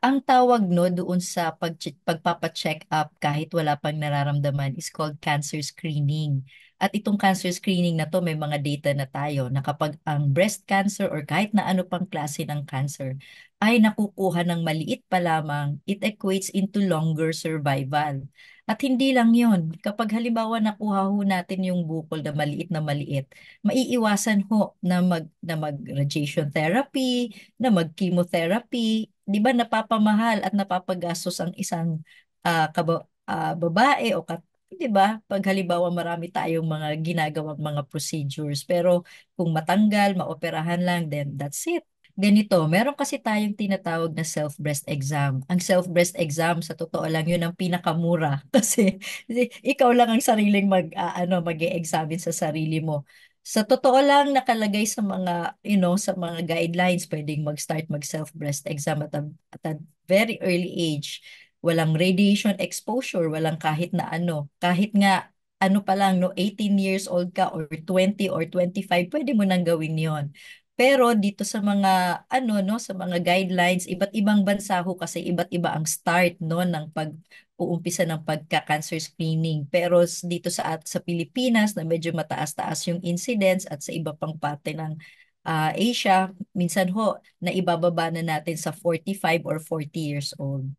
Ang tawag no doon sa pagpapa-check up kahit wala pang nararamdaman is called cancer screening. At itong cancer screening na to may mga data na tayo na kapag ang breast cancer or kahit na ano pang klase ng cancer ay nakukuha ng maliit pa lamang, it equates into longer survival. At hindi lang yon, kapag halimbawa nakuha ho natin yung bukol na maliit, maiiwasan ho na mag radiation therapy, na mag-chemotherapy, 'di ba napapamahal at napapagastos ang isang babae 'di ba? Pag halimbawa marami tayong mga ginagawang mga procedures, pero kung matanggal, maoperahan lang, then that's it. Ganito, meron kasi tayong tinatawag na self-breast exam. Ang self-breast exam, sa totoo lang, yun ang pinakamura. Kasi ikaw lang ang sariling mag-e-examine sa sarili mo. Sa totoo lang, nakalagay sa mga, sa mga guidelines, pwedeng mag-start mag-self-breast exam at a very early age. Walang radiation exposure, walang kahit na ano. Kahit nga, ano pa lang, no, 18 years old ka or 20 or 25, pwede mo nang gawin yon. Pero dito sa mga ano no sa mga guidelines, iba't ibang bansa ho kasi iba't iba ang start no ng pag-uumpisa ng pagka-cancer screening. Pero dito sa Pilipinas na medyo mataas-taas yung incidence at sa iba pang parte ng Asia, minsan ho na ibababa na natin sa 45 or 40 years old.